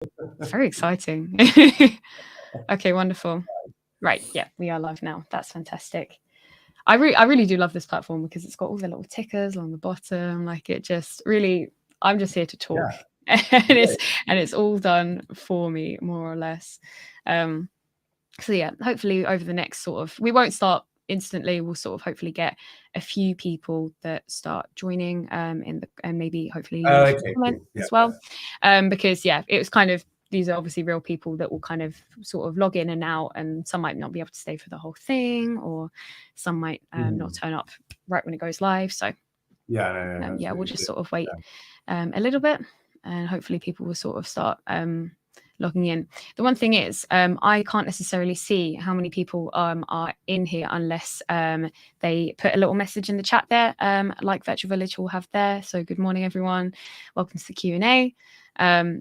It's very exciting. Okay, wonderful. Right, yeah, we are live now. That's fantastic. I really do love this platform because it's got all the little tickers along the bottom. Like it just really, I'm just here to talk, and it's all done for me more or less. So yeah, hopefully over the next we won't start instantly. We'll sort of hopefully get a few people that start joining and maybe hopefully leave a comment as well. Because yeah, it was kind of, these are obviously real people that will kind of sort of log in and out, and some might not be able to stay for the whole thing, or some might not turn up right when it goes live. So yeah, we'll just sort of wait a little bit, and hopefully people will sort of start logging in. The one thing is, I can't necessarily see how many people are in here unless they put a little message in the chat there, like Virtual Village will have there. So good morning, everyone. Welcome to the Q&A.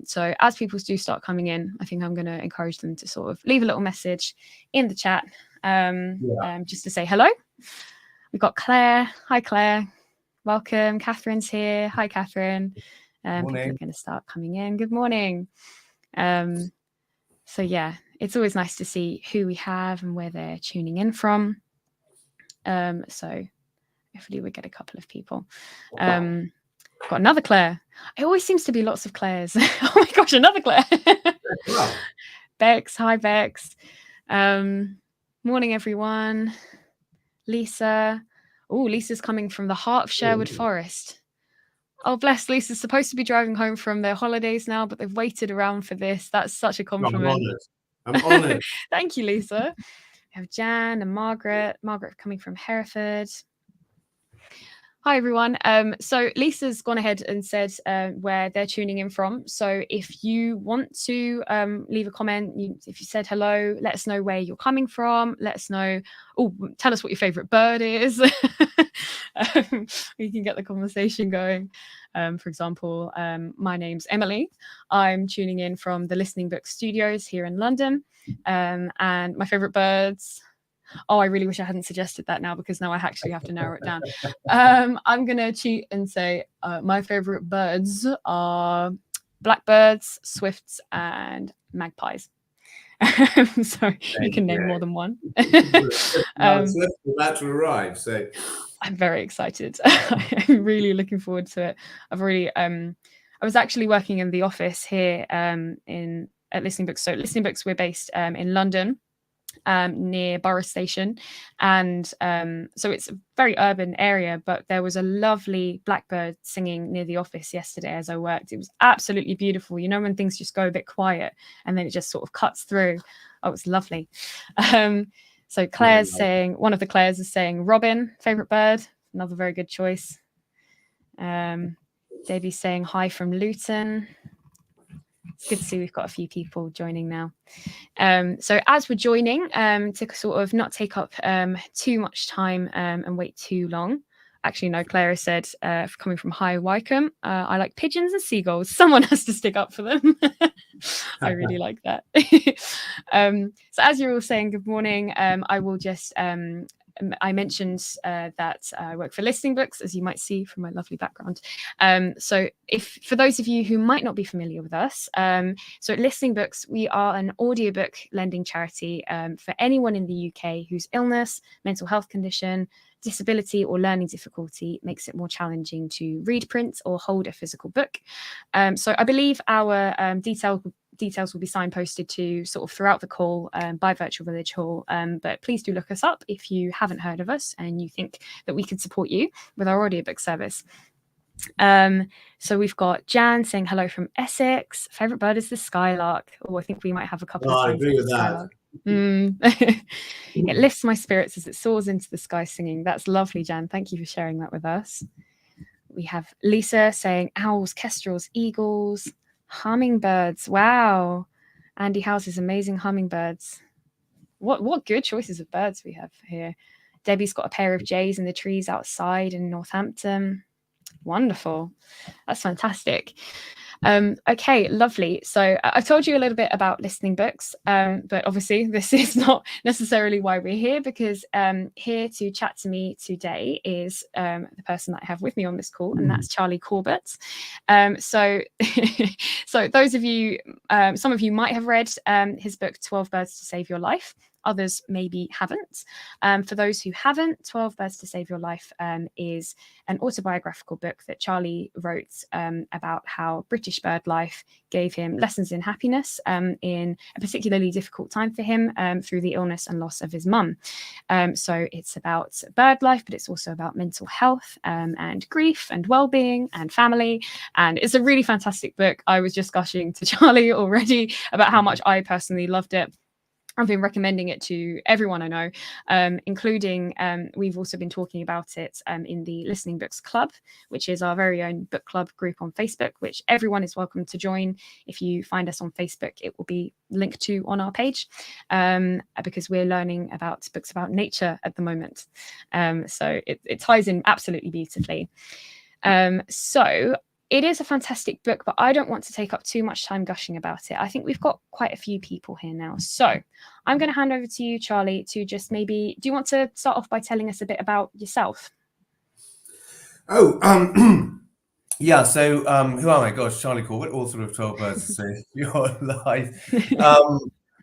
So as people do start coming in, I think I'm going to encourage them to sort of leave a little message in the chat, just to say hello. We've got Claire. Hi, Claire. Welcome. Catherine's here. Hi, Catherine. People are going to start coming in. Good morning. So yeah, it's always nice to see who we have and where they're tuning in from. So hopefully we get a couple of people. Got another Claire. It always seems to be lots of Claires. Oh my gosh, another Claire. Bex, hi Bex. Morning everyone. Lisa. Oh, Lisa's coming from the heart of Sherwood Forest. Oh, bless. Lisa's supposed to be driving home from their holidays now, but they've waited around for this. That's such a compliment. I'm honoured. Thank you, Lisa. We have Jan and Margaret. Margaret coming from Hereford. Hi, everyone. So Lisa's gone ahead and said where they're tuning in from. So if you want to leave a comment, if you said hello, let us know where you're coming from. Let us know. Oh, tell us what your favourite bird is. We can get the conversation going. For example, my name's Emily. I'm tuning in from the Listening Book Studios here in London. And my favourite birds... Oh, I really wish I hadn't suggested that now, because now I actually have to narrow it down. I'm going to cheat and say my favorite birds are blackbirds, swifts, and magpies. So you can name more than one. Swifts are about to arrive, so I'm very excited. I'm really looking forward to it. I've already I was actually working in the office here at Listening Books. So Listening Books, we're based in London, near Borough Station, and so it's a very urban area, but there was a lovely blackbird singing near the office yesterday as I worked. It was absolutely beautiful. You know, when things just go a bit quiet and then it just sort of cuts through. Oh, it's lovely. So Claire's saying, one of the Claires is saying robin, favorite bird, another very good choice. Debbie's saying hi from Luton. It's good to see we've got a few people joining now. So as we're joining, to sort of not take up too much time and wait too long. Actually, no, Clara said, coming from High Wycombe, I like pigeons and seagulls. Someone has to stick up for them. I really like that. So as you're all saying good morning, I will just... I mentioned that I work for Listening Books, as you might see from my lovely background. So if for those of you who might not be familiar with us, so at Listening Books, we are an audiobook lending charity for anyone in the UK whose illness, mental health condition, disability or learning difficulty makes it more challenging to read print or hold a physical book. So I believe our details will be signposted to sort of throughout the call by Virtual Village Hall, but please do look us up if you haven't heard of us and you think that we could support you with our audiobook service. So we've got Jan saying hello from Essex. Favourite bird is the skylark. Oh, I think we might have a couple of times. I agree with that. It lifts my spirits as it soars into the sky singing. That's lovely, Jan. Thank you for sharing that with us. We have Lisa saying owls, kestrels, eagles, hummingbirds. Wow. Andy House's amazing hummingbirds. What good choices of birds we have here. Debbie's got a pair of jays in the trees outside in Northampton. Wonderful. That's fantastic. Okay, lovely. So I've told you a little bit about listening books, but obviously this is not necessarily why we're here, because here to chat to me today is the person that I have with me on this call, and that's Charlie Corbett. So those of you, some of you might have read his book, 12 Birds to Save Your Life. Others maybe haven't. For those who haven't, 12 Birds to Save Your Life is an autobiographical book that Charlie wrote about how British bird life gave him lessons in happiness in a particularly difficult time for him through the illness and loss of his mum. So it's about bird life, but it's also about mental health and grief and well-being and family. And it's a really fantastic book. I was just gushing to Charlie already about how much I personally loved it. I've been recommending it to everyone I know, including we've also been talking about it in the Listening Books Club, which is our very own book club group on Facebook, which everyone is welcome to join. If you find us on Facebook, it will be linked to on our page, because we're learning about books about nature at the moment. So it ties in absolutely beautifully. So it is a fantastic book, but I don't want to take up too much time gushing about it. I think we've got quite a few people here now. So I'm going to hand over to you, Charlie, to just maybe, do you want to start off by telling us a bit about yourself? Yeah, so who am I? Gosh, Charlie Corbett, author of 12 Birds to Save Your Life.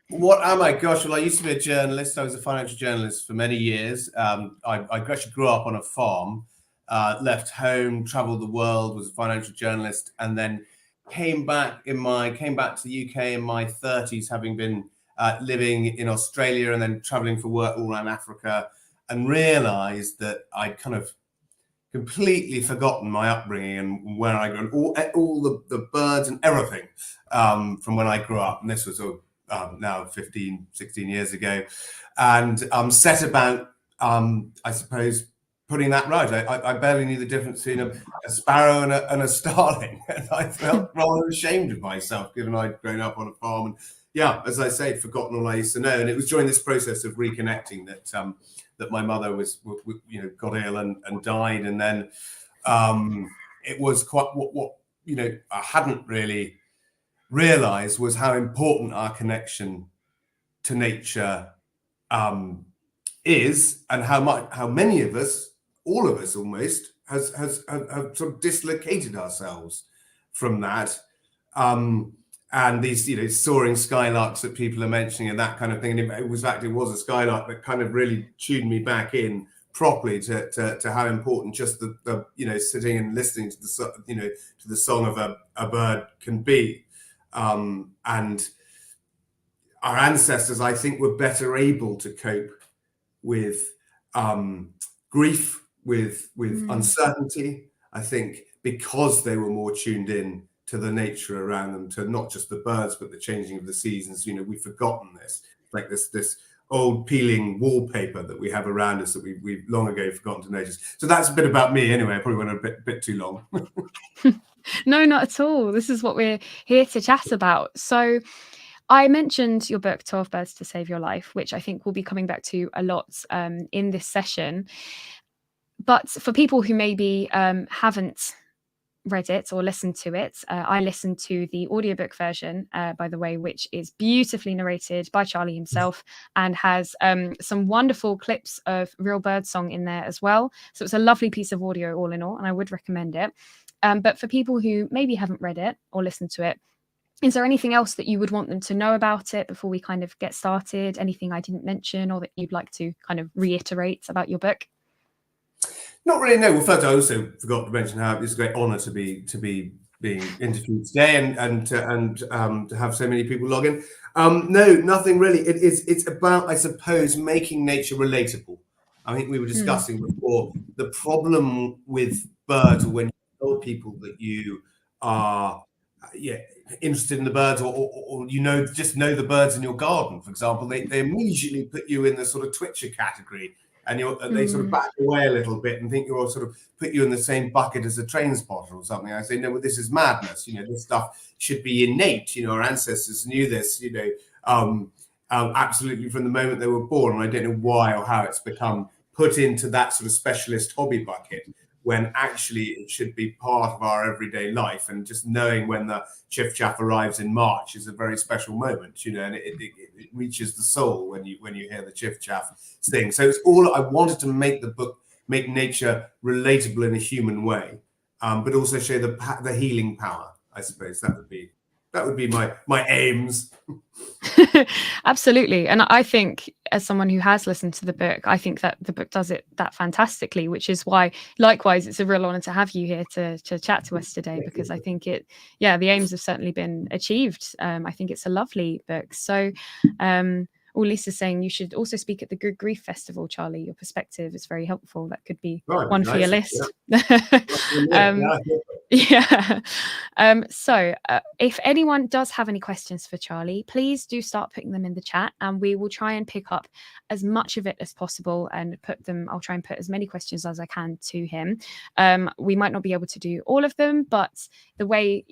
What am I? Gosh, well, I used to be a journalist. I was a financial journalist for many years. I actually grew up on a farm. Left home, traveled the world, was a financial journalist, and then came back to the UK in my 30s, having been living in Australia and then traveling for work all around Africa, and realized that I'd kind of completely forgotten my upbringing and where I grew, all the birds and everything from when I grew up. And this was now 15, 16 years ago, and set about, I suppose, putting that right. I barely knew the difference between a sparrow and a starling, and I felt rather ashamed of myself, given I'd grown up on a farm. And yeah, as I say, forgotten all I used to know. And it was during this process of reconnecting that my mother got ill and died. And then it was quite what I hadn't really realized was how important our connection to nature is, and how many of us, all of us almost, have sort of dislocated ourselves from that. And these soaring skylarks that people are mentioning and that kind of thing. And it was a skylark that kind of really tuned me back in properly to how important just the sitting and listening to the song of a bird can be. And our ancestors, I think, were better able to cope with grief, with uncertainty, I think, because they were more tuned in to the nature around them, to not just the birds, but the changing of the seasons. We've forgotten this, like this old peeling wallpaper that we have around us that we've long ago forgotten to notice. So that's a bit about me anyway. I probably went a bit too long. No, not at all. This is what we're here to chat about. So I mentioned your book, 12 Birds to Save Your Life, which I think we'll be coming back to a lot in this session. But for people who maybe haven't read it or listened to it, I listened to the audiobook version, by the way, which is beautifully narrated by Charlie himself and has some wonderful clips of real bird song in there as well. So it's a lovely piece of audio all in all, and I would recommend it. But for people who maybe haven't read it or listened to it, is there anything else that you would want them to know about it before we kind of get started? Anything I didn't mention or that you'd like to kind of reiterate about your book? Not really, no. Well, first, I also forgot to mention how it's a great honour to be being interviewed today and to have so many people log in. No, nothing really. It's about, I suppose, making nature relatable. I think we were discussing before the problem with birds, or when you tell people that you are interested in the birds, or just know the birds in your garden, for example, they immediately put you in the sort of twitcher category. And they sort of back away a little bit and think you're sort of put you in the same bucket as a train spotter or something. I say, no, well, this is madness. This stuff should be innate. Our ancestors knew this, absolutely from the moment they were born. And I don't know why or how it's become put into that sort of specialist hobby bucket, when actually it should be part of our everyday life. And just knowing when the chiff chaff arrives in March is a very special moment, and it reaches the soul when you hear the chiff chaff sing. So it's all, I wanted to make the book, make nature relatable in a human way, but also show the healing power. I suppose that would be my aims. Absolutely. And I think, as someone who has listened to the book, I think that the book does it that fantastically, which is why, likewise, it's a real honor to have you here to chat to us today, because I think the aims have certainly been achieved. I think it's a lovely book. So Lisa's saying you should also speak at the Good Grief Festival, Charlie. Your perspective is very helpful. That could be one for your list. Yeah. So if anyone does have any questions for Charlie, please do start putting them in the chat, and we will try and pick up as much of it as possible and I'll try and put as many questions as I can to him. We might not be able to do all of them, but the way,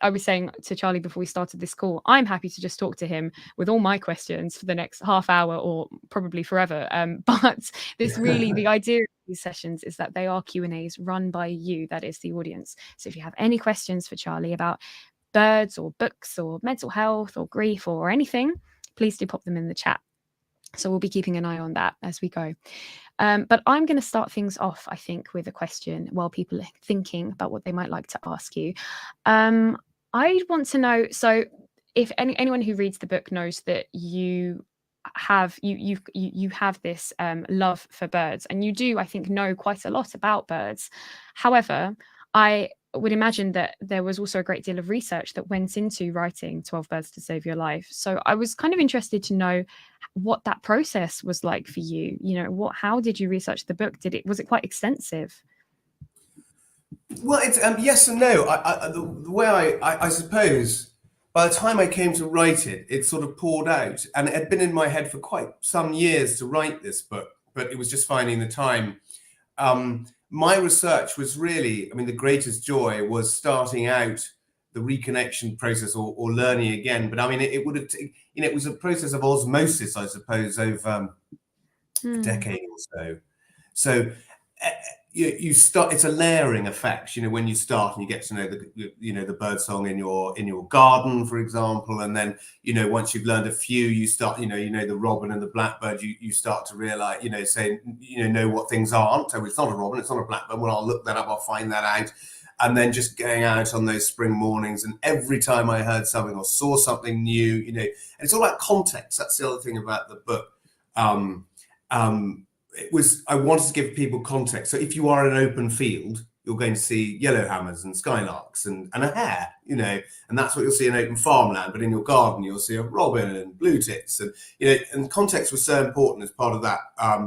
I was saying to Charlie before we started this call, I'm happy to just talk to him with all my questions for the next half hour or probably forever. But this really, the idea of these sessions is that they are Q&As run by you, that is the audience. So if you have any questions for Charlie about birds or books or mental health or grief or anything, please do pop them in the chat. So we'll be keeping an eye on that as we go. But I'm going to start things off, I think, with a question while people are thinking about what they might like to ask you. I want to know, so if anyone who reads the book knows that you have this love for birds, and you do, I think, know quite a lot about birds. However, I would imagine that there was also a great deal of research that went into writing 12 Birds to Save Your Life. So I was kind of interested to know what that process was like for you. How did you research the book? Was it quite extensive? Well, it's yes and no. The way I suppose by the time I came to write it, it sort of poured out, and it had been in my head for quite some years to write this book, but it was just finding the time. My research was really, the greatest joy was starting out the reconnection process or learning again. But it would have, it was a process of osmosis, I suppose, over a decade or so. So you start, it's a layering effect, when you start and you get to know the bird song in your garden, for example, and then once you've learned a few, you start the robin and the blackbird, you start to realize know what things aren't. So it's not a robin, it's not a blackbird. Well, I'll look that up, I'll find that out. And then just going out on those spring mornings, and every time I heard something or saw something new, and it's all about context. That's the other thing about the book. I wanted to give people context. So if you are in an open field, you're going to see yellowhammers and skylarks and a hare, and that's what you'll see in open farmland. But in your garden, you'll see a robin and blue tits, and and context was so important as part of that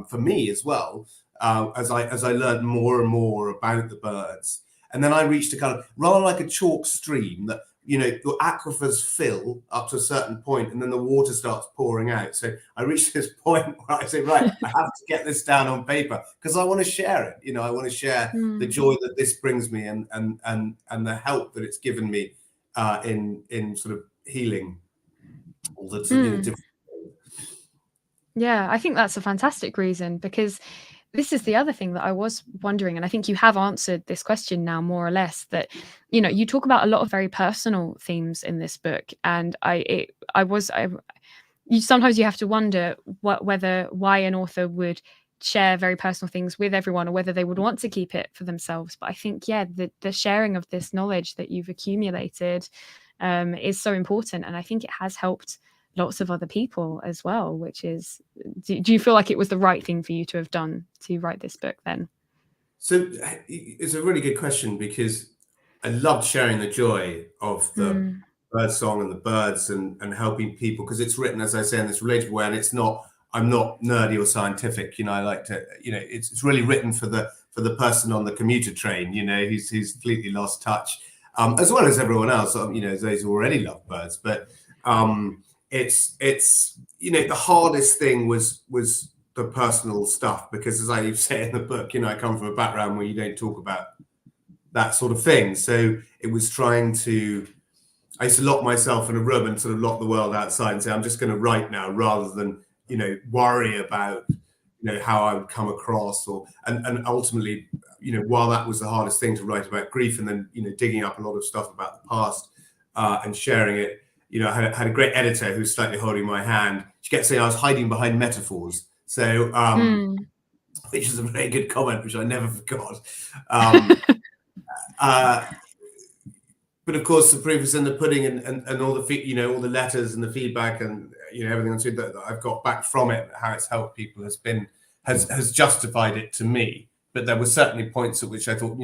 for me as well. As I learned more and more about the birds, and then I reached a kind of rather like a chalk stream that your aquifers fill up to a certain point, and then the water starts pouring out. So I reached this point where I say, right, I have to get this down on paper because I want to share it. I want to share the joy that this brings me and the help that it's given me in sort of healing all the different. Yeah, I think that's a fantastic reason, because this is the other thing that I was wondering, and I think you have answered this question now more or less, that you talk about a lot of very personal themes in this book, and sometimes you have to wonder why an author would share very personal things with everyone, or whether they would want to keep it for themselves. But I think the sharing of this knowledge that you've accumulated is so important, and I think it has helped lots of other people as well, which is, do you feel like it was the right thing for you to have done to write this book then? So it's a really good question, because I loved sharing the joy of the bird song and the birds and helping people, because it's written, as I say, in this relatable way, and I'm not nerdy or scientific. I like to, it's really written for the person on the commuter train, who's completely lost touch, as well as everyone else, those who already love birds. But it's the hardest thing was the personal stuff, because as I say in the book, I come from a background where you don't talk about that sort of thing. So it was I used to lock myself in a room and sort of lock the world outside and say, I'm just going to write now, rather than worry about how I would come across, and ultimately, while that was the hardest thing to write about grief, and then digging up a lot of stuff about the past and sharing it. I had a great editor who was slightly holding my hand. She kept saying I was hiding behind metaphors. So, which is a very good comment, which I never forgot. But of course, the proof is in the pudding, and all the all the letters and the feedback and everything else that I've got back from it, how it's helped people has justified it to me. But there were certainly points at which I thought,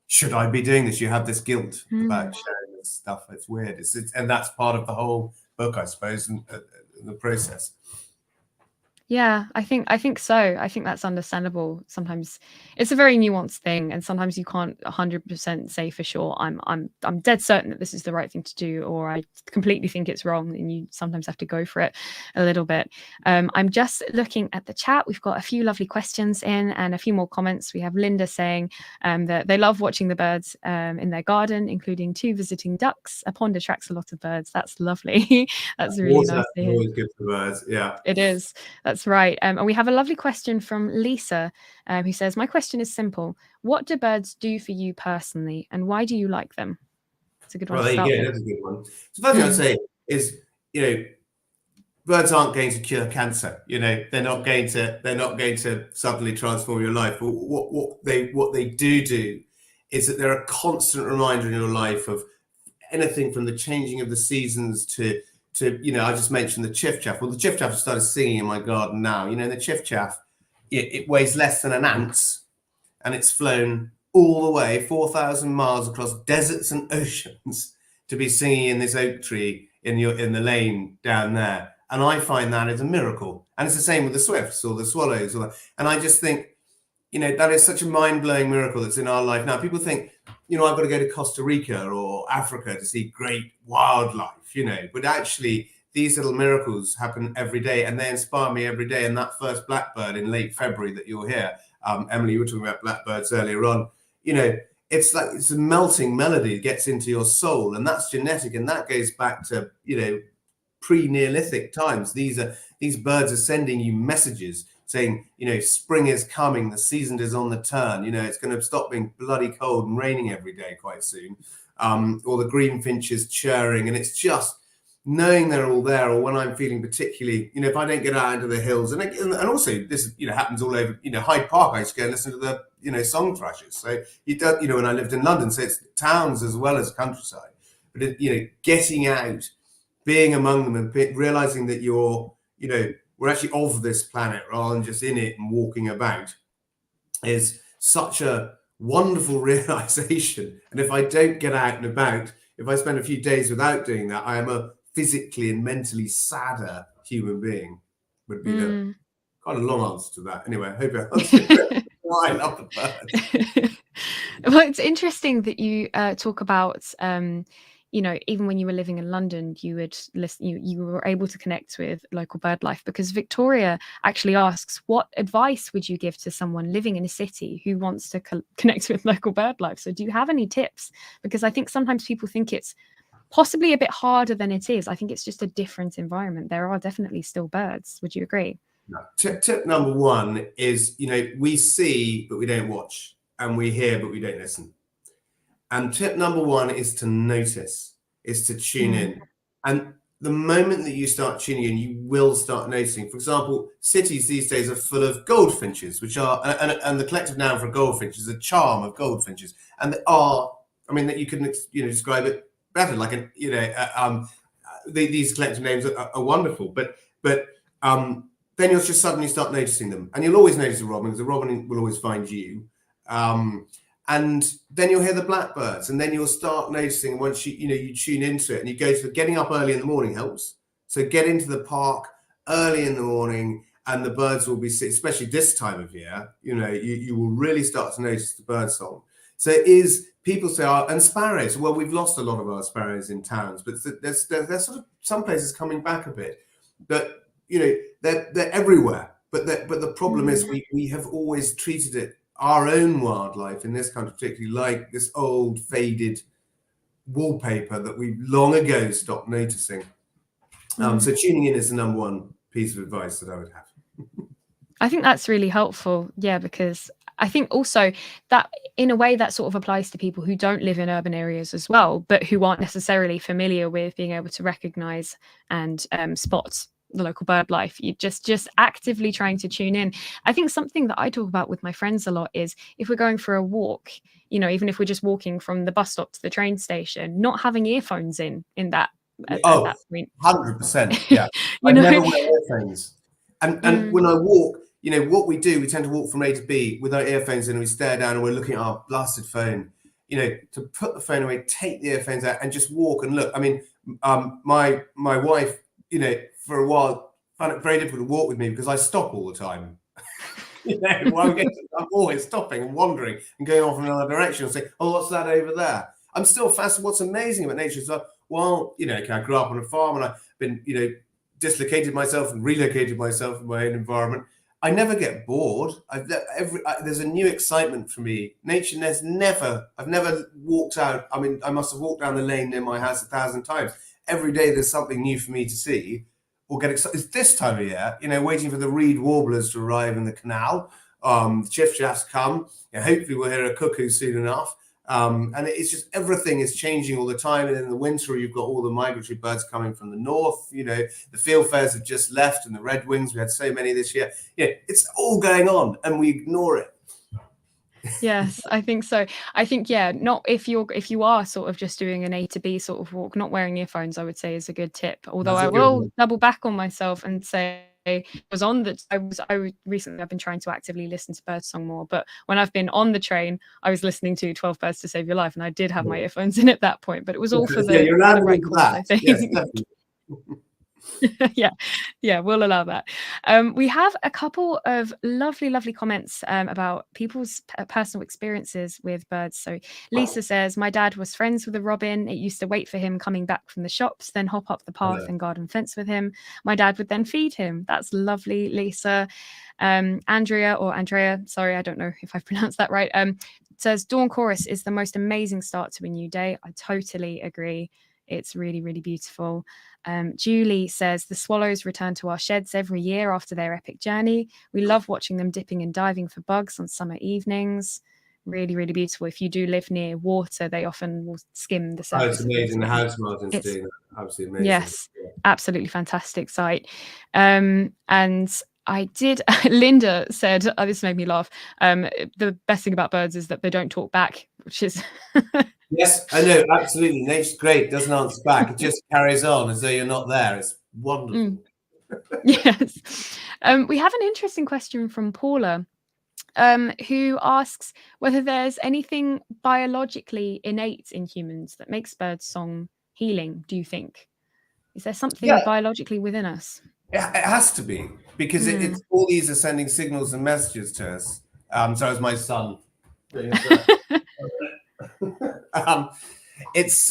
should I be doing this? You have this guilt about sharing this stuff. It's weird. And that's part of the whole book, I suppose, and the process. Yeah, I think so. I think that's understandable. Sometimes it's a very nuanced thing, and sometimes you can't 100% say for sure I'm dead certain that this is the right thing to do, or I completely think it's wrong, and you sometimes have to go for it a little bit. I'm just looking at the chat. We've got a few lovely questions in and a few more comments. We have Linda saying that they love watching the birds in their garden, including 2 visiting ducks. A pond attracts a lot of birds. That's lovely. That's really nice to hear. Always good for birds. Yeah, it is. That's right. And we have a lovely question from Lisa, who says, my question is simple. What do birds do for you personally, and why do you like them? It's a good one to start with. That's a good one. So the first thing I'd say is, birds aren't going to cure cancer. They're not going to suddenly transform your life. But what they do is that they're a constant reminder in your life of anything from the changing of the seasons to I just mentioned the chiffchaff. Well, the chiffchaff has started singing in my garden now. The chiffchaff, it weighs less than an ounce, and it's flown all the way 4,000 miles across deserts and oceans to be singing in this oak tree in the lane down there. And I find that is a miracle. And it's the same with the swifts or the swallows. And I just think, that is such a mind-blowing miracle that's in our life now. People think, I've got to go to Costa Rica or Africa to see great wildlife, but actually these little miracles happen every day, and they inspire me every day. And that first blackbird in late February that you'll hear, Emily, you were talking about blackbirds earlier on, it's like it's a melting melody that gets into your soul, and that's genetic, and that goes back to, pre-Neolithic times. These birds are sending you messages saying, spring is coming, the season is on the turn, it's going to stop being bloody cold and raining every day quite soon, or the greenfinches chirring, and it's just knowing they're all there. Or when I'm feeling particularly, if I don't get out into the hills, and also this, happens all over, Hyde Park, I used to go and listen to the, song thrushes. So when I lived in London, so it's towns as well as countryside, but getting out, being among them, and realizing that we're actually of this planet rather than just in it and walking about, is such a wonderful realization. And if I don't get out and about, if I spend a few days without doing that, I am a physically and mentally sadder human being, would be the quite a long answer to that. Anyway, I hope I answered why I love the birds. Well, it's interesting that you talk about even when you were living in London, you would listen, you were able to connect with local bird life, because Victoria actually asks, what advice would you give to someone living in a city who wants to connect with local bird life? So do you have any tips? Because I think sometimes people think it's possibly a bit harder than it is. I think it's just a different environment. There are definitely still birds. Would you agree? No. Tip number one is, we see, but we don't watch, and we hear, but we don't listen. And tip number one is to notice, is to tune in. And the moment that you start tuning in, you will start noticing. For example, cities these days are full of goldfinches, which are, and the collective noun for goldfinch is a charm of goldfinches. And they are, that you can, describe it better. Like, these collective names are wonderful. But then you'll just suddenly start noticing them. And you'll always notice a robin, because the robin will always find you. And then you'll hear the blackbirds, and then you'll start noticing once you tune into it, and you go to getting up early in the morning helps. So get into the park early in the morning, and the birds will be, especially this time of year, you will really start to notice the bird song. So people say, and sparrows, well, we've lost a lot of our sparrows in towns, but there's sort of some places coming back a bit. But, they're everywhere. But the problem is we have always treated it, our own wildlife in this country particularly, like this old faded wallpaper that we long ago stopped noticing. So tuning in is the number one piece of advice that I would have. I think that's really helpful. Yeah, because I think also that in a way that sort of applies to people who don't live in urban areas as well, but who aren't necessarily familiar with being able to recognize and spot the local bird life. You just actively trying to tune in. I think something that I talk about with my friends a lot is if we're going for a walk, you know, even if we're just walking from the bus stop to the train station, not having earphones in that at that point. 100%. Yeah. I know? never wear earphones. And when I walk, you know, what we do, we tend to walk from A to B with our earphones in and we stare down and we're looking at our blasted phone. You know, to put the phone away, take the earphones out and just walk and look. I mean, my wife, you know, for a while found it very difficult to walk with me because I stop all the time. You know, I'm always stopping and wandering and going off in another direction and saying, oh, what's that over there? I'm still fascinated. What's amazing about nature is that, well, you know, I grew up on a farm and I've been, you know, dislocated myself and relocated myself in my own environment. I never get bored. There's a new excitement for me. Nature, I've never walked out. I mean, I must have walked down the lane near my house 1,000 times. Every day there's something new for me to see or get excited. It's this time of year, you know, waiting for the reed warblers to arrive in the canal. The chiffchaffs come. You know, hopefully we'll hear a cuckoo soon enough. And it's just everything is changing all the time. And in the winter, you've got all the migratory birds coming from the north. You know, the fieldfares have just left, and the redwings. We had so many this year. Yeah, it's all going on, and we ignore it. Yes, I think so. I think, yeah, not if you are sort of just doing an A to B sort of walk, not wearing earphones, I would say is a good tip. Although I will double back on myself and say I recently I've been trying to actively listen to birdsong more, but when I've been on the train, I was listening to 12 Birds to Save Your Life, and I did have my earphones in at that point, but it was all for the right cause, I think. Yes, definitely. yeah, we'll allow that. We have a couple of lovely comments about people's personal experiences with birds. So Lisa says, my dad was friends with a robin. It used to wait for him coming back from the shops, then hop up the path and garden fence with him. My dad would then feed him. That's lovely, Lisa. Andrea, sorry, I don't know if I've pronounced that right, says dawn chorus is the most amazing start to a new day. I totally agree. It's really, really beautiful. Julie says the swallows return to our sheds every year after their epic journey. We love watching them dipping and diving for bugs on summer evenings. Really, really beautiful. If you do live near water, they often will skim the surface. Oh, it's amazing. The house martins doing that. Absolutely amazing. Yes, absolutely fantastic sight. And I did, Linda said, this made me laugh. The best thing about birds is that they don't talk back, which is... Yes, I know, absolutely. Nature's great, doesn't answer back. It just carries on as though you're not there. It's wonderful. Yes. We have an interesting question from Paula, who asks whether there's anything biologically innate in humans that makes bird song healing, do you think? Is there something biologically within us? It has to be, because it's all these are sending signals and messages to us. So as my son. It's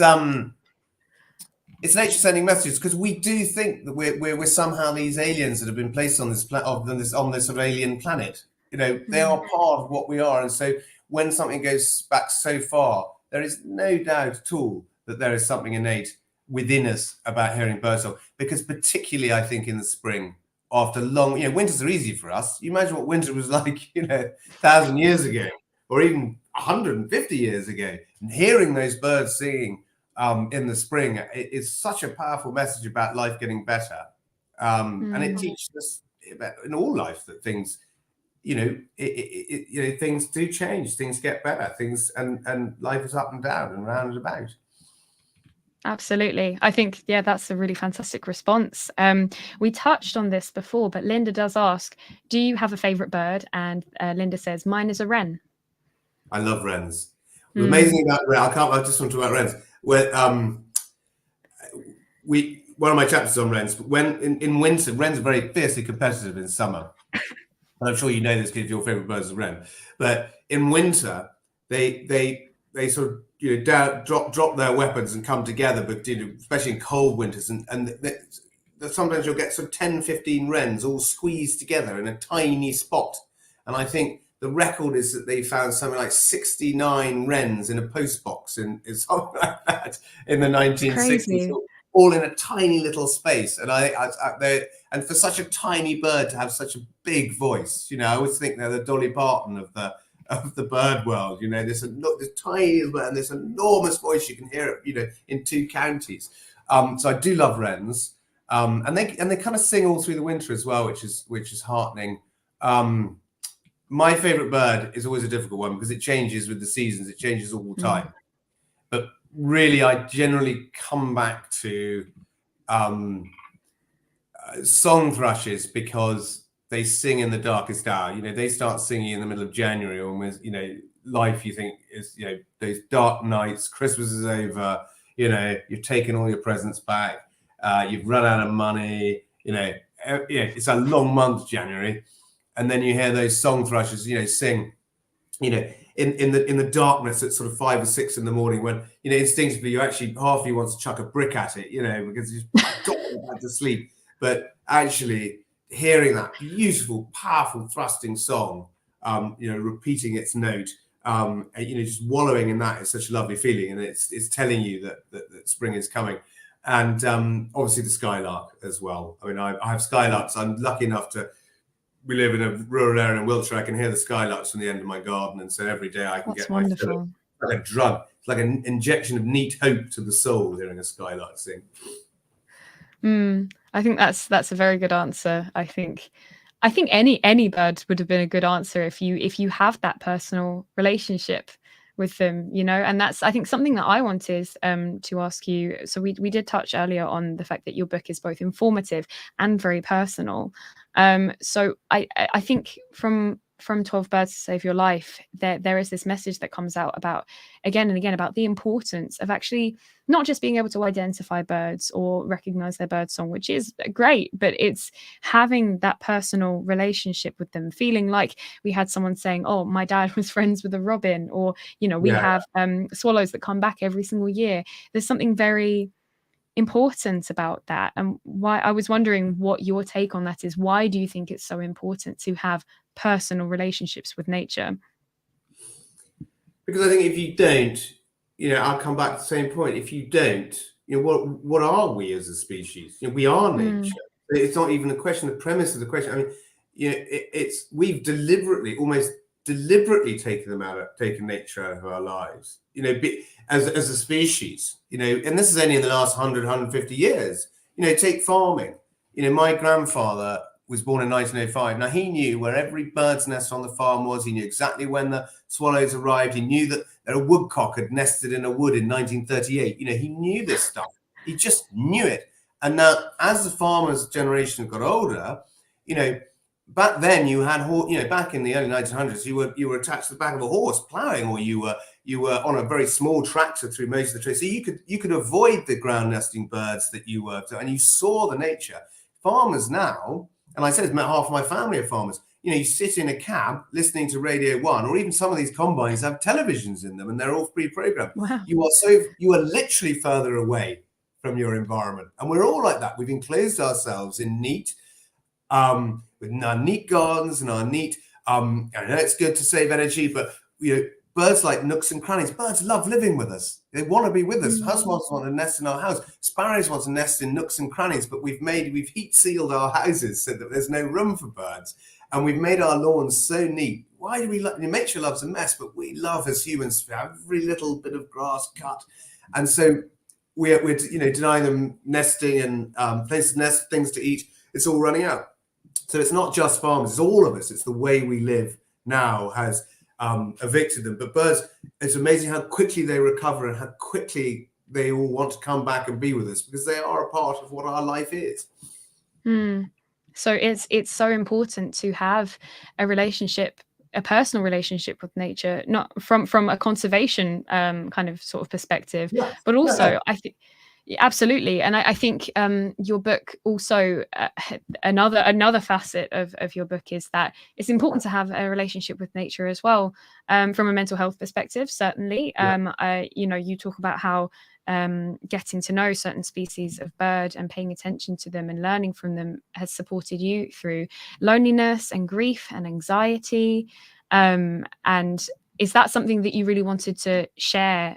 nature sending messages, because we do think that we're somehow these aliens that have been placed on this on this sort of alien planet. You know, they are part of what we are, and so when something goes back so far, there is no doubt at all that there is something innate within us about hearing birdsong. Because particularly, I think in the spring, after long, you know, winters are easy for us. You imagine what winter was like, you know, 1,000 years ago, or even 150 years ago, and hearing those birds singing in the spring is such a powerful message about life getting better. And it teaches us in all life that things, you know, things do change, things get better, things, and life is up and down and round and about. Absolutely. I think, that's a really fantastic response. We touched on this before, but Linda does ask, do you have a favorite bird? And Linda says, mine is a wren. I love wrens. The amazing thing about wren, I just want to talk about wrens. Where one of my chapters is on wrens. But when in winter, wrens are very fiercely competitive in summer. And I'm sure you know this because your favorite bird is a wren. But in winter, they sort of, you know, drop their weapons and come together. But, you know, especially in cold winters, and sometimes you'll get sort of 10, 15 wrens all squeezed together in a tiny spot. And I think the record is that they found something like 69 wrens in a post box in something like that in the 1960s. all in a tiny little space. And and for such a tiny bird to have such a big voice, you know, I always think they're the Dolly Parton of the bird world. You know, this tiny and this enormous voice, you can hear it, you know, in 2 counties. So I do love wrens, and they kind of sing all through the winter as well, which is heartening. My favorite bird is always a difficult one because it changes with the seasons. It changes all the time. But really, I generally come back to song thrushes because they sing in the darkest hour. You know, they start singing in the middle of January, almost, you know, life, you think, is, you know, those dark nights, Christmas is over, you know, you've taken all your presents back, you've run out of money, you know, it's a long month, January. And then you hear those song thrushes, you know, sing, you know, in the darkness at sort of 5 or 6 in the morning, when, you know, instinctively you actually, half of you wants to chuck a brick at it, you know, because you've got to sleep. But actually hearing that beautiful, powerful, thrusting song, you know, repeating its note, you know, just wallowing in that is such a lovely feeling, and it's telling you that spring is coming. And obviously the skylark as well. I mean, I have skylarks. I'm lucky enough we live in a rural area in Wiltshire. I can hear the skylarks from the end of my garden, and so every day I can get my fill. It's like a drug. It's like an injection of neat hope to the soul hearing a skylark sing. I think that's a very good answer. I think any bird would have been a good answer if you have that personal relationship with them, you know. And that's, I think, something that I wanted to ask you. So we did touch earlier on the fact that your book is both informative and very personal. So I think from 12 Birds to Save Your Life, there is this message that comes out about, again and again, about the importance of actually not just being able to identify birds or recognize their bird song, which is great, but it's having that personal relationship with them, feeling like we had someone saying, oh, my dad was friends with a robin, or, you know, we have swallows that come back every single year. There's something very important about that. And why, I was wondering what your take on that is. Why do you think it's so important to have personal relationships with nature? Because I think if you don't, you know, I'll come back to the same point. If you don't, you know, what are we as a species? You know, we are nature. It's not even a question. The premise of the question, I mean, you know, we've almost deliberately taken nature out of our lives, you know, as a species, you know. And this is only in the last 100, 150 years. You know, take farming. You know, my grandfather was born in 1905. Now, he knew where every bird's nest on the farm was. He knew exactly when the swallows arrived. He knew that a woodcock had nested in a wood in 1938. You know, he knew this stuff. He just knew it. And now, as the farmers' generation got older, you know, back then you had, you know, back in the early 1900s, you were attached to the back of a horse plowing, or you were on a very small tractor through most of the tree. So you could avoid the ground nesting birds that you worked on, and you saw the nature. Farmers now, and I said it's half of my family are farmers. You know, you sit in a cab listening to Radio 1, or even some of these combines have televisions in them, and they're all pre-programmed. Wow. You are literally further away from your environment, and we're all like that. We've enclosed ourselves in neat, with our neat gardens and our neat. I know it's good to save energy, but you know, birds like nooks and crannies. Birds love living with us. They want to be with us. Housemoths want to nest in our house. Sparrows want to nest in nooks and crannies, but we've heat sealed our houses so that there's no room for birds, and we've made our lawns so neat. Why do we love? Nature loves a mess, but we love as humans every little bit of grass cut, and so we're you know, denying them nesting and places to nest, things to eat. It's all running out. So it's not just farmers; it's all of us. It's the way we live now has evicted them. But birds, it's amazing how quickly they recover and how quickly they all want to come back and be with us, because they are a part of what our life is. So it's so important to have a relationship, a personal relationship with nature, not from a conservation kind of sort of perspective, but also I think. Absolutely. And I think your book also, another facet of your book is that it's important to have a relationship with nature as well, from a mental health perspective, certainly. You know, you talk about how getting to know certain species of bird and paying attention to them and learning from them has supported you through loneliness and grief and anxiety. And is that something that you really wanted to share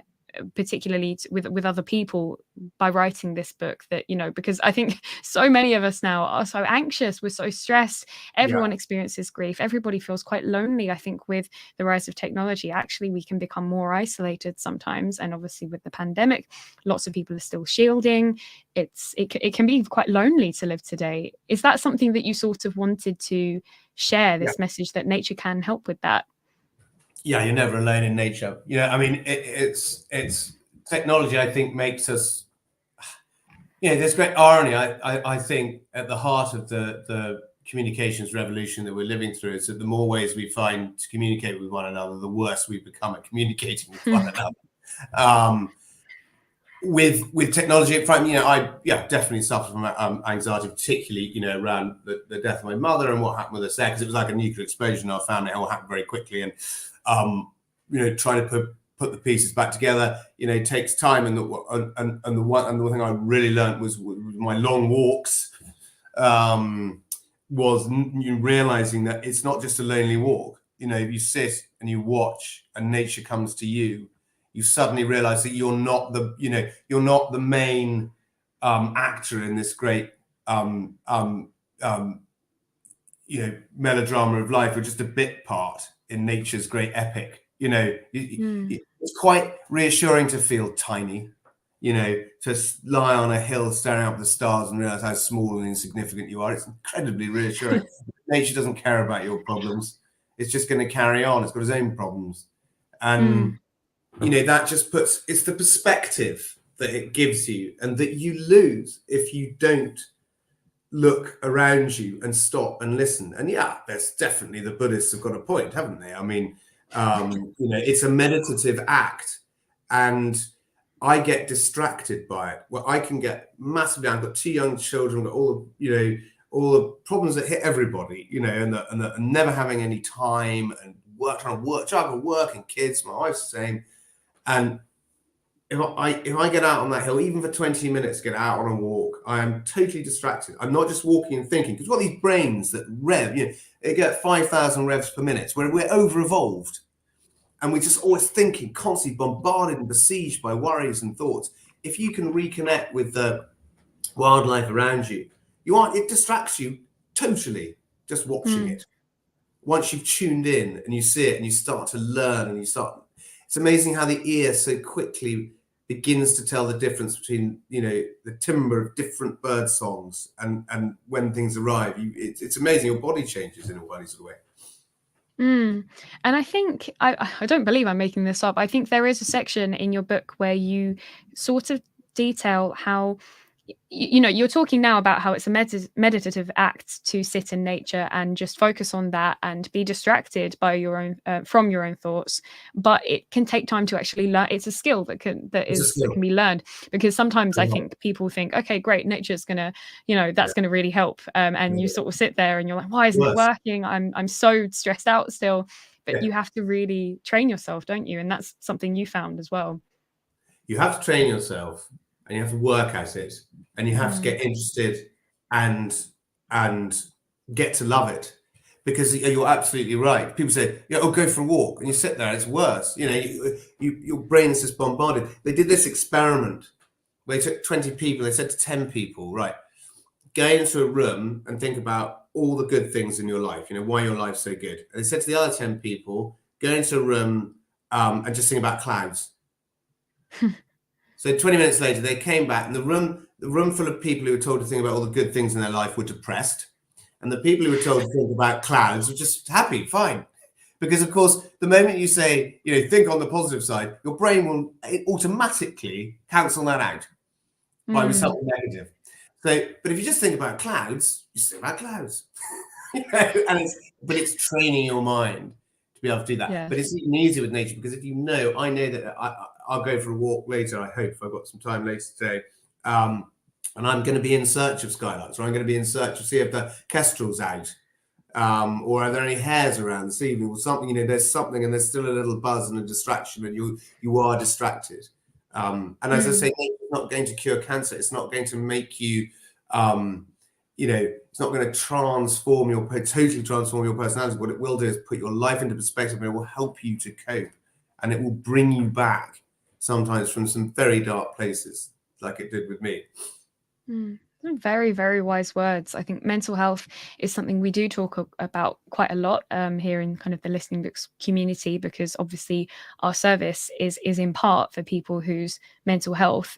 particularly with other people by writing this book, that, you know, because I think so many of us now are so anxious, we're so stressed, everyone experiences grief, everybody feels quite lonely. I think with the rise of technology, actually we can become more isolated sometimes, and obviously with the pandemic, lots of people are still shielding. It can be quite lonely to live today. Is that something that you sort of wanted to share, this message that nature can help with that? Yeah, you're never alone in nature. You know, I mean, it's technology, I think, makes us, you know, there's great irony, I think, at the heart of the communications revolution that we're living through, is that the more ways we find to communicate with one another, the worse we become at communicating with one another. With technology, you know, I definitely suffer from anxiety, particularly, you know, around the death of my mother and what happened with us there, because it was like a nuclear explosion in our family. It all happened very quickly, and you know, trying to put the pieces back together, you know, takes time. And the one thing I really learned was my long walks, was realizing that it's not just a lonely walk. You know, if you sit and you watch and nature comes to you, you suddenly realize that you're not the main actor in this great you know, melodrama of life. You're just a bit part in nature's great epic. You know, it's quite reassuring to feel tiny, you know, to lie on a hill staring up at the stars and realize how small and insignificant you are. It's incredibly reassuring. Nature doesn't care about your problems. It's just going to carry on. It's got its own problems. And you know, that just it's the perspective that it gives you, and that you lose if you don't look around you and stop and listen. And yeah, there's definitely, the Buddhists have got a point, haven't they? I mean, you know, it's a meditative act, and I get distracted by it. Well, I can get massively, I've got 2 young children, got all the problems that hit everybody, you know, and never having any time, and trying to juggle work and kids. My wife's the same. And if I get out on that hill, even for 20 minutes, get out on a walk, I am totally distracted. I'm not just walking and thinking, because we've got these brains that rev, you know, they get 5,000 revs per minute, where we're over-evolved. And we're just always thinking, constantly bombarded and besieged by worries and thoughts. If you can reconnect with the wildlife around you, it distracts you totally, just watching it. Once you've tuned in and you see it and you start to learn, and it's amazing how the ear so quickly begins to tell the difference between, you know, the timbre of different bird songs, and when things arrive, it's amazing. Your body changes in a funny sort of way. And I think, I don't believe I'm making this up, I think there is a section in your book where you sort of detail how, you know, you're talking now about how it's a meditative act to sit in nature and just focus on that and be distracted by your own from your own thoughts, but it can take time to actually learn. It's a skill that can be learned, because sometimes I think people think, okay, great, nature's gonna, you know, that's gonna really help, and you sort of sit there and you're like, why isn't it working? I'm so stressed out still. But you have to really train yourself, don't you? And that's something you found as well. You have to train yourself, and you have to work at it, and you have to get interested and get to love it, because you're absolutely right. People say, yeah, oh, go for a walk, and you sit there and it's worse. You know, your brain is just bombarded. They did this experiment where they took 20 people, they said to 10 people, right, go into a room and think about all the good things in your life, you know, why your life's so good. And they said to the other 10 people, go into a room and just think about clouds. So 20 minutes later, they came back, and the room full of people who were told to think about all the good things in their life were depressed. And the people who were told to think about clouds were just happy, fine. Because, of course, the moment you say, you know, think on the positive side, your brain will automatically cancel that out by something negative. So, but if you just think about clouds, you just think about clouds. You know, but it's training your mind to be able to do that. Yeah. But it's even easier with nature, because if you know, I know that I'll go for a walk later, I hope, if I've got some time later today. And I'm going to be in search of skylarks, or I'm going to be in search to see if the kestrel's out, or are there any hares around this evening, or something. You know, there's something, and there's still a little buzz and a distraction, and you are distracted. And as I say, it's not going to cure cancer. It's not going to make you, you know, it's not going to totally transform your personality. What it will do is put your life into perspective, and it will help you to cope, and it will bring you back sometimes from some very dark places, like it did with me. Very, very wise words. I think mental health is something we do talk about quite a lot here in kind of the Listening Books community, because obviously our service is in part for people whose mental health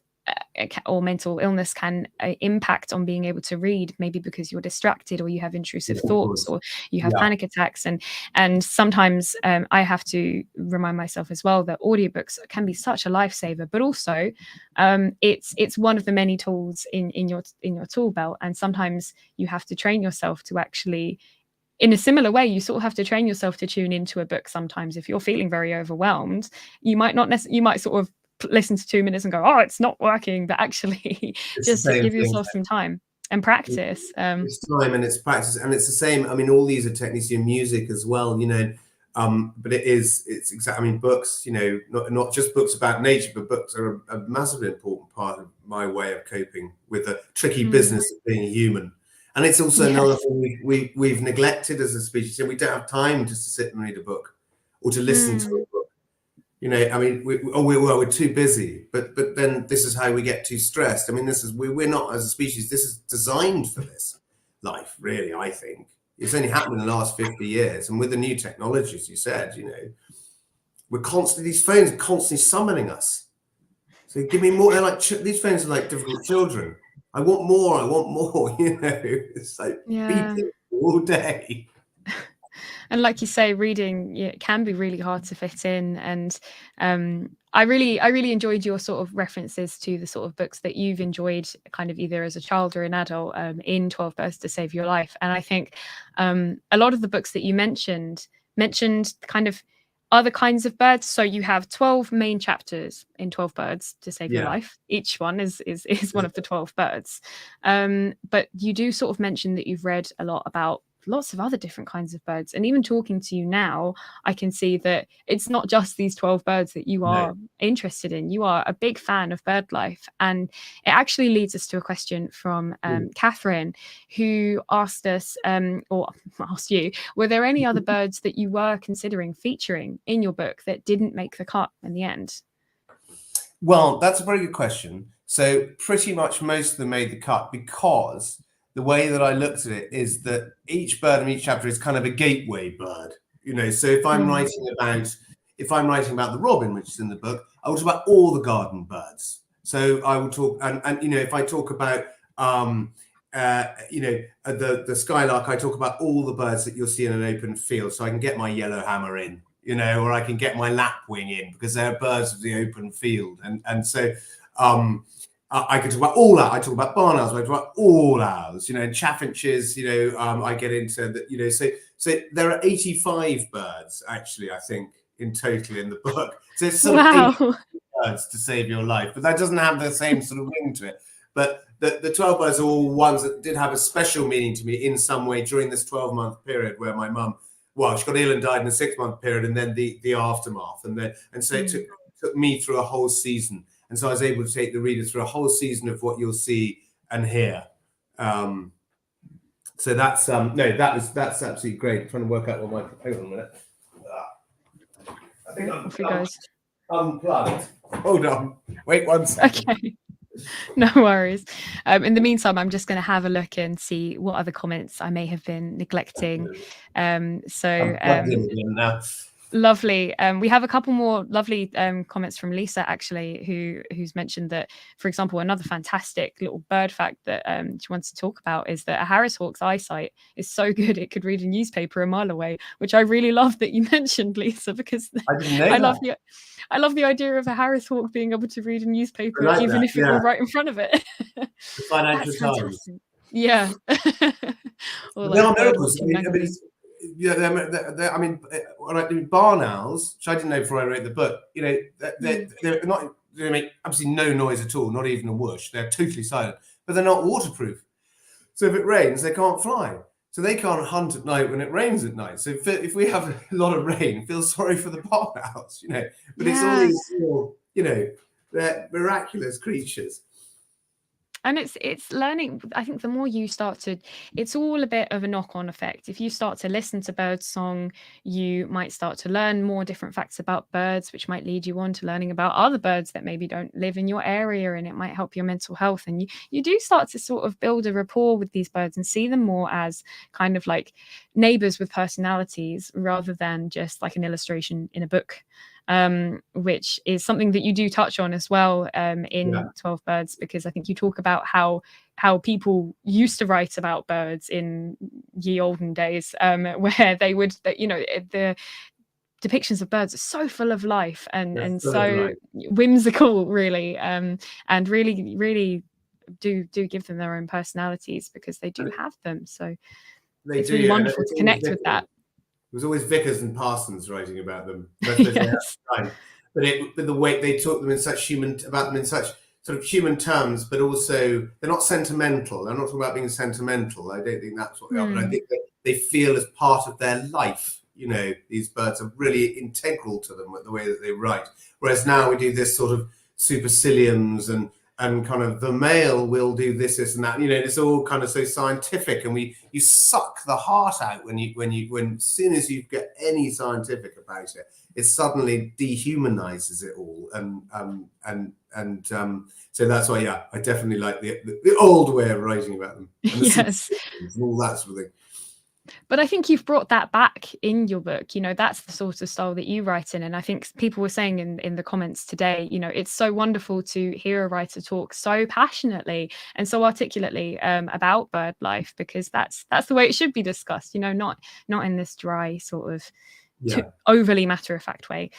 or mental illness can impact on being able to read, maybe because you're distracted or you have intrusive thoughts or you have panic attacks. And sometimes I have to remind myself as well that audiobooks can be such a lifesaver, but also it's one of the many tools in your tool belt. And sometimes you have to train yourself to actually, in a similar way, you sort of have to train yourself to tune into a book. Sometimes if you're feeling very overwhelmed, you might sort of listen to 2 minutes and go, oh, it's not working, but actually just to give yourself some time and practice. It's time and it's practice, and it's the same. I mean, all these are techniques in music as well, you know. But it's exactly. I mean, books, you know, not just books about nature, but books are a massively important part of my way of coping with the tricky business of being a human. And it's also another thing we've neglected as a species. So we don't have time just to sit and read a book or to listen to a book. You know, I mean, we're too busy, but then this is how we get too stressed. I mean, we're not, as a species, this is designed for this life, really. I think it's only happened in the last 50 years, and with the new technologies, you said, you know, these phones are constantly summoning us. So give me more. They're like these phones are like difficult children. I want more. You know, it's like beeping all day. And like you say, reading it can be really hard to fit in. And I really enjoyed your sort of references to the sort of books that you've enjoyed kind of either as a child or an adult in 12 Birds to Save Your Life. And I think a lot of the books that you mentioned kind of other kinds of birds. So you have 12 main chapters in 12 Birds to Save Your Life. Each one is one of the 12 birds. But you do sort of mention that you've read a lot about lots of other different kinds of birds. And even talking to you now, I can see that it's not just these 12 birds that you are interested in. You are a big fan of bird life. And it actually leads us to a question from Catherine, who asked us, or asked you, were there any other birds that you were considering featuring in your book that didn't make the cut in the end? Well, that's a very good question. So pretty much most of them made the cut, because the way that I looked at it is that each bird in each chapter is kind of a gateway bird, you know. So if I'm writing about the robin, which is in the book, I will talk about all the garden birds. So I will talk, and you know, if I talk about you know, the skylark, I talk about all the birds that you'll see in an open field. So I can get my yellowhammer in, you know, or I can get my lapwing in, because they're birds of the open field, and so. I could talk about all that. I talk about barn owls. I talk about all owls, you know, and chaffinches. You know, I get into that. You know, so there are 85 birds actually, I think, in total in the book. So it's sort of 80 birds to save your life, but that doesn't have the same sort of ring to it. But the 12 birds are all ones that did have a special meaning to me in some way during this 12-month period where my mum, well, she got ill and died in a 6-month period, and then the aftermath, and so it took me through a whole season. And so I was able to take the reader through a whole season of what you'll see and hear. So that's that's absolutely great. I'm trying to work out what my, hang on a minute. I think I'm unplugged. Hold on. Wait 1 second. Okay. No worries. In the meantime, I'm just going to have a look and see what other comments I may have been neglecting. Lovely. We have a couple more lovely comments from Lisa, actually, who's mentioned that, for example, another fantastic little bird fact that she wants to talk about is that a Harris hawk's eyesight is so good it could read a newspaper a mile away, which I really love that you mentioned, Lisa, because I love the idea of a Harris hawk being able to read a newspaper, even if it were right in front of it. The Financial Times. Yeah. Or there are miracles. I mean, when I do barn owls, which I didn't know before I wrote the book, you know, they're not, they make absolutely no noise at all, not even a whoosh. They're totally silent, but they're not waterproof. So if it rains, they can't fly. So they can't hunt at night when it rains at night. So if we have a lot of rain, feel sorry for the barn owls, you know. But it's all these, you know, they're miraculous creatures. And it's learning. I think the more you start to, it's all a bit of a knock-on effect. If you start to listen to bird song, you might start to learn more different facts about birds, which might lead you on to learning about other birds that maybe don't live in your area, and it might help your mental health. And you do start to sort of build a rapport with these birds and see them more as kind of like neighbors with personalities rather than just like an illustration in a book. Which is something that you do touch on as well in 12 Birds, because I think you talk about how people used to write about birds in ye olden days, where they would, the depictions of birds are so full of life and so whimsical, really, and really do give them their own personalities, because they do have them. So it's really wonderful to connect with that. There was always vicars and parsons writing about them. Yes. But the way they talk them in such about them in such sort of human terms, but also they're not sentimental. I'm not talking about being sentimental. I don't think that's what they are, but I think that they feel as part of their life. You know, these birds are really integral to them with the way that they write. Whereas now we do this sort of superciliums and kind of the male will do this and that, you know, it's all kind of so scientific, and you suck the heart out when as soon as you get any scientific about it, it suddenly dehumanizes it all. And so that's why, I definitely like the old way of writing about them. And yes. And all that sort of thing. But I think you've brought that back in your book. You know, that's the sort of style that you write in. And I think people were saying in the comments today, you know, it's so wonderful to hear a writer talk so passionately and so articulately about bird life, because that's the way it should be discussed, you know, not in this dry sort of overly matter-of-fact way.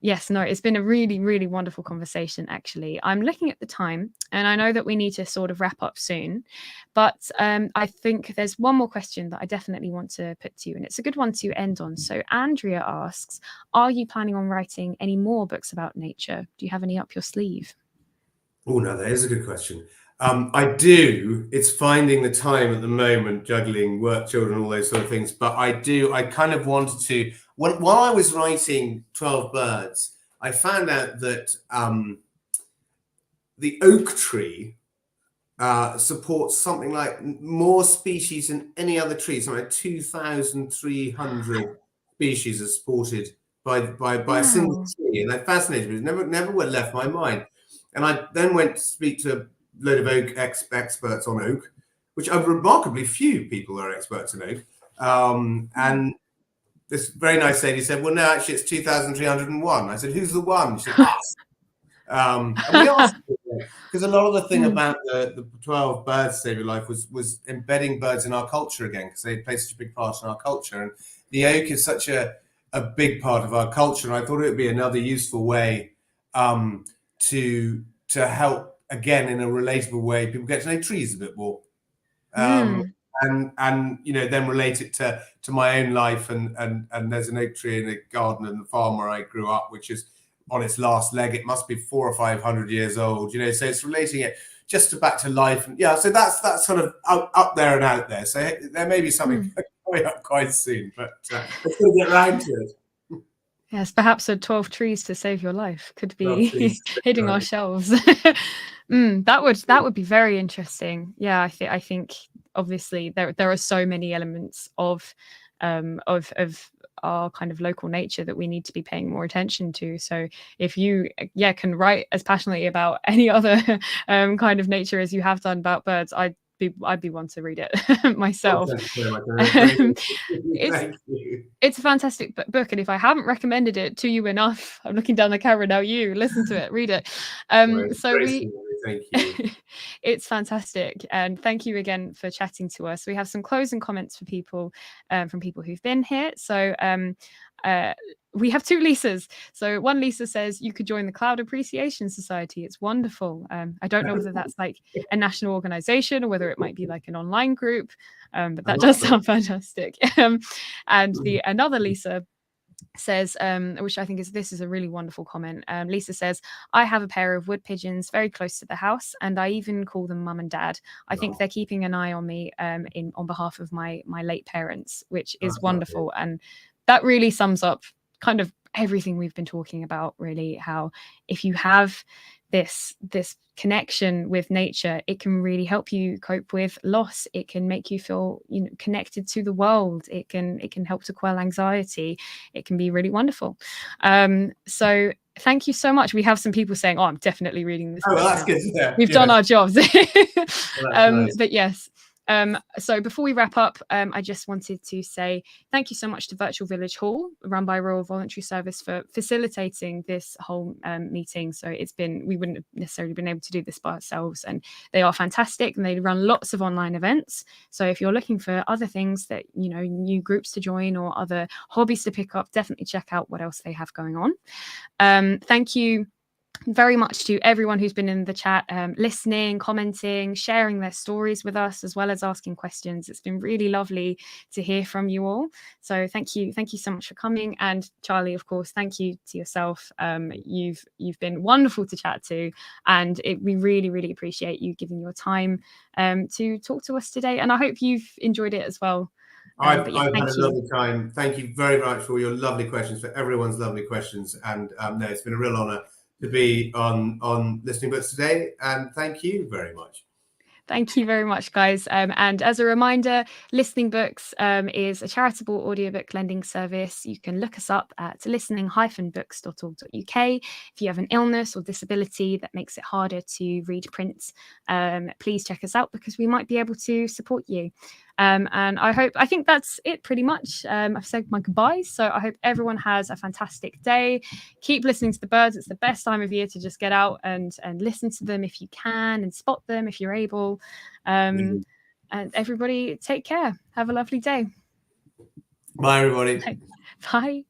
Yes, no, it's been a really, really wonderful conversation, actually. I'm looking at the time, and I know that we need to sort of wrap up soon, but I think there's one more question that I definitely want to put to you, and it's a good one to end on. So Andrea asks, are you planning on writing any more books about nature? Do you have any up your sleeve? Oh, no, that is a good question. I do. It's finding the time at the moment, juggling work, children, all those sort of things. But I kind of wanted to, while I was writing 12 Birds, I found out that the oak tree supports something like more species than any other tree. Something like 2,300 species are supported by a single tree. And that fascinated me. It never left my mind. And I then went to speak to a load of oak experts on oak, which are remarkably few people are experts in oak. And this very nice lady said, well, no, actually, it's 2,301. I said, who's the one? She said, us. And we asked, because a lot of the thing about the 12 Birds Save Your Life was embedding birds in our culture again, because they play such a big part in our culture. And the oak is such a big part of our culture. And I thought it would be another useful way to help, again, in a relatable way, people get to know trees a bit more. And you know, then relate it to my own life. And there's an oak tree in the garden and the farm where I grew up, which is on its last leg. It must be 400 or 500 years old, you know, so it's relating it just back to life. And so that's sort of up there and out there. So there may be something coming up quite soon, but let's go get around to it. Yes, perhaps a 12 trees to save your life could be hitting our shelves. That would be very interesting. Yeah, I think obviously there are so many elements of our kind of local nature that we need to be paying more attention to. So if you can write as passionately about any other kind of nature as you have done about birds, I'd be one to read it myself. It's a fantastic book, and if I haven't recommended it to you enough, I'm looking down the camera now. You listen to it, read it. Thank you. It's fantastic, and thank you again for chatting to us. We have some closing comments for people from people who've been here. So we have two Lisas. So one Lisa says you could join the Cloud Appreciation Society. It's wonderful. I don't know whether that's like a national organization or whether it might be like an online group, but that does sound fantastic. And another Lisa says, which I think this is a really wonderful comment. Lisa says, I have a pair of wood pigeons very close to the house, and I even call them mum and dad. I think they're keeping an eye on me on behalf of my late parents, which is wonderful. And that really sums up kind of everything we've been talking about, really, how if you have this connection with nature, it can really help you cope with loss. It can make you feel, you know, connected to the world. It can help to quell anxiety. It can be really wonderful. So thank you so much. We have some people saying, "Oh, I'm definitely reading this." Oh, well, that's good. Yeah, We've done our jobs. Nice. But yes. So before we wrap up, I just wanted to say thank you so much to Virtual Village Hall, run by Royal Voluntary Service, for facilitating this whole meeting. So we wouldn't have necessarily been able to do this by ourselves, and they are fantastic, and they run lots of online events. So if you're looking for other things that, you know, new groups to join or other hobbies to pick up, definitely check out what else they have going on. Thank you very much to everyone who's been in the chat, listening, commenting, sharing their stories with us, as well as asking questions. It's been really lovely to hear from you all. So thank you so much for coming. And Charlie, of course, thank you to yourself. You've been wonderful to chat to, and we really, really appreciate you giving your time to talk to us today. And I hope you've enjoyed it as well. I've had a lovely time. Thank you very much for your lovely questions, for everyone's lovely questions. And no, it's been a real honor to be on Listening Books today, and thank you very much. Thank you very much, guys. And as a reminder, Listening Books is a charitable audiobook lending service. You can look us up at listening-books.org.uk. If you have an illness or disability that makes it harder to read print, please check us out, because we might be able to support you. And I think that's it pretty much. I've said my goodbyes, so I hope everyone has a fantastic day. Keep listening to the birds. It's the best time of year to just get out and listen to them if you can, and spot them if you're able. And everybody, take care. Have a lovely day. Bye, everybody. Bye.